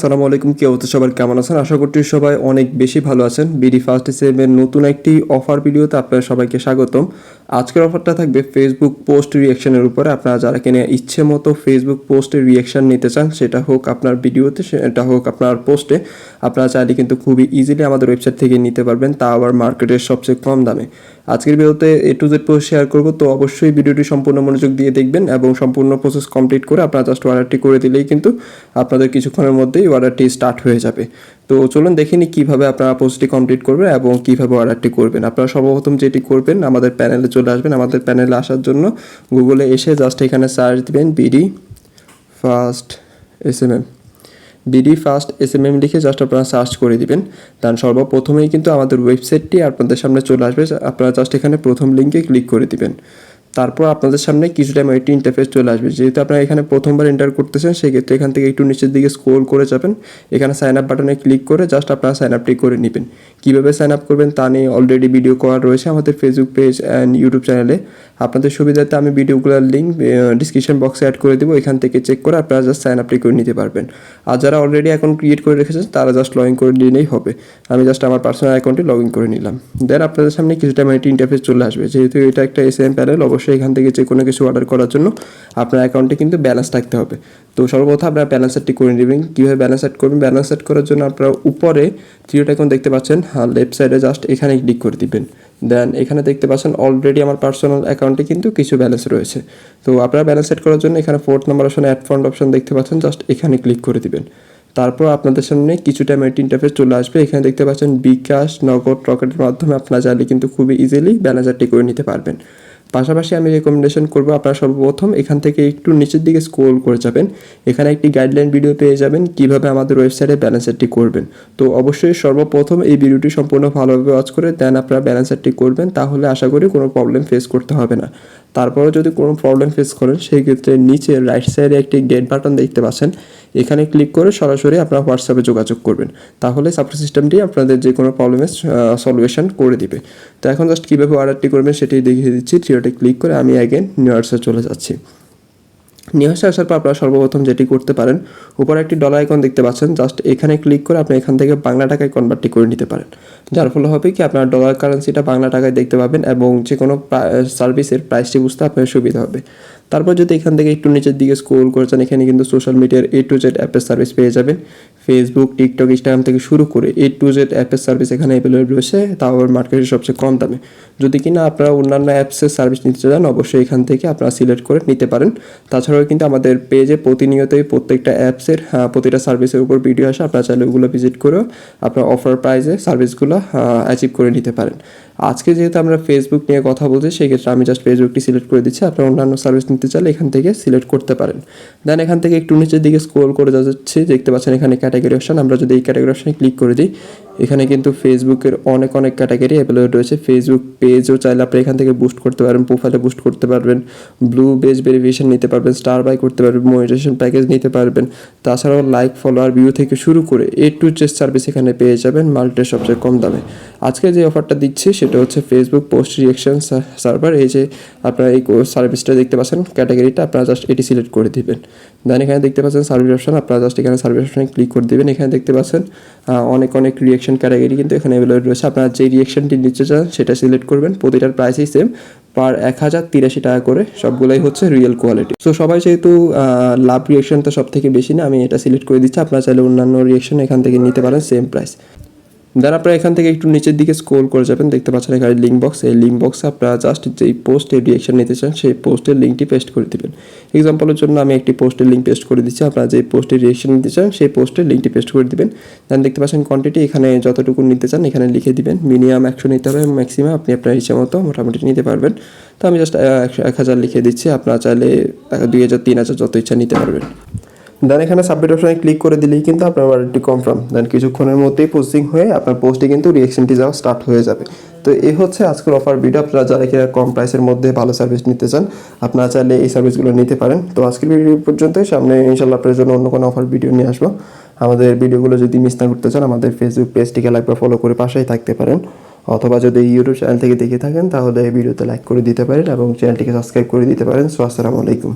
আসসালামু আলাইকুম। কি অবস্থা সবার, কেমন আছেন? আশা করছি সবাই অনেক বেশি ভালো আছেন। বিডি ফার্স্ট সেভেন নতুন একটি অফার ভিডিওতে আপনারা সবাইকে স্বাগতম। আজকের অফারটা থাকবে ফেসবুক পোস্ট রিঅ্যাকশনের উপরে। আপনারা যারা কিনে ইচ্ছে মতো ফেসবুক পোস্টের রিঅ্যাকশন নিতে চান, সেটা হোক আপনার ভিডিওতে, সেটা হোক আপনার পোস্টে, আপনারা চাইলে কিন্তু খুবই ইজিলি আমাদের ওয়েবসাইট থেকে নিতে পারবেন, তা আবার মার্কেটের সবচেয়ে কম দামে। আজকের ভিডিওতে A to Z process share করব, তো অবশ্যই ভিডিওটি সম্পূর্ণ মনোযোগ দিয়ে দেখবেন এবং সম্পূর্ণ প্রসেস কমপ্লিট করে আপনারা জাস্ট অর্ডারটি করে দিলেই কিন্তু আপনাদের কিছুক্ষণের মধ্যেই অর্ডারটি স্টার্ট হয়ে যাবে। তো চলুন দেখে নিই কীভাবে আপনারা পোস্টটি কমপ্লিট করবেন এবং কীভাবে অর্ডারটি করবেন। আপনারা সর্বপ্রথম যেটি করবেন, আমাদের প্যানেলে চলে আসবেন। আমাদের প্যানেলে আসার জন্য গুগলে এসে জাস্ট এখানে সার্চ দিবেন বিডি ফার্স্ট এসএমএম লিখে জাস্ট আপনারা সার্চ করে দিবেন। দেন সর্বপ্রথমেই কিন্তু আমাদের ওয়েবসাইটটি আপনাদের সামনে চলে আসবে। আপনারা জাস্ট এখানে প্রথম লিঙ্কে ক্লিক করে দিবেন। তারপর আপনাদের সামনে কিছু টাইম একটি ইন্টারফেস চলে আসবে। যেহেতু আপনারা এখানে প্রথমবার এন্টার করতেছেন, সেক্ষেত্রে এখান থেকে একটু নিচের দিকে স্ক্রল করে যাবেন। এখানে সাইন আপ বাটনে ক্লিক করে জাস্ট আপনারা সাইন আপটি করে নেবেন। কীভাবে সাইন আপ করবেন তা নিয়ে অলরেডি ভিডিও করা রয়েছে আমাদের ফেসবুক পেজ অ্যান্ড ইউটিউব চ্যানেলে। আপনাদের সুবিধাতে আমি ভিডিওগুলোর লিঙ্ক ডিসক্রিপশন বক্সে অ্যাড করে দেবো। এখান থেকে চেক করে আপনারা জাস্ট সাইন আপটি করে নিতে পারবেন। আর যারা অলরেডি অ্যাকাউন্ট ক্রিয়েট করে রেখেছেন, তারা জাস্ট লগ ইন করে নিলেই হবে। আমি জাস্ট আমার পার্সোনাল অ্যাকাউন্টে লগ ইন করে নিলাম। দেন আপনাদের সামনে কিছু টাইম একটি ইন্টারফেস চলে আসবে। যেহেতু এটা একটা এসএম প্যানেল, অবশ্যই এখান থেকে যে কোনো কিছু অর্ডার করার জন্য আপনার অ্যাকাউন্টে কিন্তু ব্যালেন্স থাকতে হবে। তো সর্বপ্রথম আপনারা ব্যালেন্স সেটটি করে নেবেন। কীভাবে ব্যালেন্স সেট করবেন? ব্যালেন্স সেট করার জন্য আপনারা উপরে থ্রিডট আইকন দেখতে পাচ্ছেন, লেফট সাইডে জাস্ট এখানে ক্লিক করে দিবেন। দেন এখানে দেখতে পাচ্ছেন অলরেডি আমার পার্সোনাল অ্যাকাউন্টে কিন্তু কিছু ব্যালেন্স রয়েছে। তো আপনারা ব্যালেন্স সেট করার জন্য এখানে 4th নাম্বার অপশনে অ্যাড ফান্ড অপশন দেখতে পাচ্ছেন, জাস্ট এখানে ক্লিক করে দিবেন। তারপর আপনাদের সামনে কিছু টাইম একটি ইন্টারফেস চলে আসবে। এখানে দেখতে পাচ্ছেন বিকাশ, নগদ, রকেটের মাধ্যমে আপনারা চাইলে কিন্তু খুবই ইজিলি ব্যালেন্সারটি করে নিতে পারবেন। পাশাপাশি আমি রেকমেন্ডেশন করবো আপনারা সর্বপ্রথম এখান থেকে একটু নিচের দিকে স্ক্রল করে যাবেন। এখানে একটি গাইডলাইন ভিডিও পেয়ে যাবেন কীভাবে আমাদের ওয়েবসাইটে ব্যালেন্সারটি করবেন। তো অবশ্যই সর্বপ্রথম এই ভিডিওটি সম্পূর্ণ ভালোভাবে ওয়াচ করে দেন আপনারা ব্যালেন্সারটি করবেন, তাহলে আশা করি কোনো প্রবলেম ফেস করতে হবে না। তারপরে যদি কোনো প্রবলেম ফেস করেন, সেই ক্ষেত্রে নিচে রাইট সাইডে একটি গেট বাটন দেখতে পাচ্ছেন, এখানে ক্লিক করে সরাসরি আপনারা হোয়াটসঅ্যাপে যোগাযোগ করবেন। তাহলে সাপোর্ট সিস্টেমটি আপনাদের যে কোনো প্রবলেমের সলিউশন করে দিবে। তো এখন জাস্ট কীভাবে অর্ডারটি করবেন সেটি দেখিয়ে দিচ্ছি। থ্রিডটে ক্লিক করে আমি অ্যাগেন নিউয়ার্সে চলে যাচ্ছি। নিউয়ার্সে আসার পর আপনারা সর্বপ্রথম যেটি করতে পারেন, উপরে একটি ডলার আইকন দেখতে পাচ্ছেন, জাস্ট এখানে ক্লিক করে আপনি এখান থেকে বাংলা টাকায় কনভার্টটি করে নিতে পারেন। যার ফলে হবে কি, আপনার ডলার কারেন্সিটা বাংলা টাকায় দেখতে পাবেন এবং যে কোনো সার্ভিসের প্রাইসটি বুঝতে আপনার সুবিধা হবে। তারপর যদি এখান থেকে একটু নিচের দিকে স্ক্রল করেছেন, এখানে কিন্তু সোশ্যাল মিডিয়ার A to Z অ্যাপের সার্ভিস পেয়ে যাবেন। ফেসবুক, টিকটক, ইনস্টাগ্রাম থেকে শুরু করে A to Z অ্যাপের সার্ভিস এখানে অ্যাভেলেবল রয়েছে, তাও আবার মার্কেটের সবচেয়ে কম দামে। যদি কিনা আপনারা অন্যান্য অ্যাপসের সার্ভিস নিতে চান, অবশ্যই এখান থেকে আপনারা সিলেক্ট করে নিতে পারেন। তাছাড়াও কিন্তু আমাদের পেজে প্রতিনিয়তই প্রত্যেকটা অ্যাপসের প্রতিটা সার্ভিসের উপর ভিডিও আসে। আপনারা চাইলে ওগুলো ভিজিট করেও আপনার অফার প্রাইসে সার্ভিসগুলো অ্যাচিভ করে নিতে পারেন। আজকে যেহেতু আমরা ফেসবুক নিয়ে কথা বলছি, সেই ক্ষেত্রে আমি জাস্ট ফেসবুকটি সিলেক্ট করে দিচ্ছি। আপনারা অন্যান্য সার্ভিস নিতে চাইলে এখান থেকে সিলেক্ট করতে পারেন। দেন এখান থেকে একটু নিচের দিকে স্ক্রল করে যাচ্ছি, দেখতে পাচ্ছেন এখানে ক্যাটাগরি অপশন। আমরা যদি এই ক্যাটাগরি অপশনে ক্লিক করে দিই, এখানে কিন্তু ফেসবুকের অনেক ক্যাটাগরি অ্যাভেলেবল রয়েছে। ফেসবুক পেজও চাইলে আপনি এখান থেকে বুস্ট করতে পারবেন, প্রোফাইলে বুস্ট করতে পারবেন, ব্লু বেজ ভেরিফিকেশন নিতে পারবেন, স্টার বাই করতে পারবেন, মনিটাইজেশন প্যাকেজ নিতে পারবেন। তাছাড়াও লাইক, ফলোয়ার, ভিউ থেকে শুরু করে A to Z সার্ভিস এখানে পেয়ে যাবেন মার্কেটের সবচেয়ে কম দামে। আজকে যে অফারটা দিচ্ছি সেটা হচ্ছে ফেসবুক পোস্ট রিঅ্যাকশন সার্ভার। এই যে আপনারা এই সার্ভিসটা দেখতে পাচ্ছেন, ক্যাটাগরিটা আপনারা জাস্ট এটি সিলেক্ট করে দিবেন। দেন এখানে দেখতে পাচ্ছেন সার্ভিস অপশন, আপনারা জাস্ট এখানে সার্ভিস অপশনে ক্লিক করে দেবেন। এখানে দেখতে পাচ্ছেন অনেক রিঅ্যাকশন ক্যাটাগরি কিন্তু এখানে অ্যাভেলেবল রয়েছে। আপনারা যে রিঅ্যাকশনটি নিতে চান সেটা সিলেক্ট করবেন। প্রতিটার প্রাইসই সেম, পার 1083 টাকা করে। সবগুলোই হচ্ছে রিয়েল কোয়ালিটি। সো সবাই যেহেতু লাভ রিঅ্যাকশনটা সব থেকে বেশি না, আমি এটা সিলেক্ট করে দিচ্ছি। আপনারা চাইলে অন্যান্য রিঅ্যাকশন এখান থেকে নিতে পারেন, সেম প্রাইস। দেন আপনারা এখান থেকে একটু নিচের দিকে স্ক্রল করে যাবেন, দেখতে পাচ্ছেন এখানে লিঙ্ক বক্স। এই লিঙ্ক বক্সে আপনারা জাস্ট যেই পোস্টের রিঅ্যাকশন নিতে চান সেই পোস্টের লিঙ্কটি পেস্ট করে দেবেন। এক্সাম্পলের জন্য আমি একটি পোস্টের লিঙ্ক পেস্ট করে দিচ্ছি। আপনারা যে পোস্টের রিঅ্যাকশন নিতে চান সেই পোস্টের লিঙ্কটি পেস্ট করে দেবেন। দেন দেখতে পাচ্ছেন কোয়ান্টিটি, এখানে যতটুকু নিতে চান এখানে লিখে দিবেন। মিনিমাম 100 নিতে হবে, ম্যাক্সিমাম আপনি আপনার ইচ্ছে মতো মোটামুটি নিতে পারবেন। তো আমি জাস্ট 1000 লিখে দিচ্ছি। আপনারা চাইলে 2000, 3000 যত ইচ্ছা নিতে পারবেন। দেন এখানে সাবমিট অপশনে ক্লিক করে দিলেই কিন্তু আপনার অর্ডারটি কনফার্ম। দেন কিছুক্ষণের মধ্যেই পোস্টিং হয়ে আপনার পোস্টে কিন্তু রিঅ্যাকশনটি যাওয়া স্টার্ট হয়ে যাবে। তো এই হচ্ছে আজকের অফার ভিডিও। আপনারা যারা কিনা কম প্রাইসের মধ্যে ভালো সার্ভিস নিতে চান, আপনারা চাইলে এই সার্ভিসগুলো নিতে পারেন। তো আজকের ভিডিও পর্যন্তই, সামনে ইনশাল্লাহ আপনার জন্য অন্য কোনো অফার ভিডিও নিয়ে আসবো। আমাদের ভিডিওগুলো যদি মিস না করতে চান, আমাদের ফেসবুক পেজটিকে লাইক বা ফলো করে পাশেই থাকতে পারেন, অথবা যদি ইউটিউব চ্যানেল থেকে দেখে থাকেন তাহলে এই ভিডিওতে লাইক করে দিতে পারেন এবং চ্যানেলটিকে সাবস্ক্রাইব করে দিতে পারেন। সো আসসালামু আলাইকুম।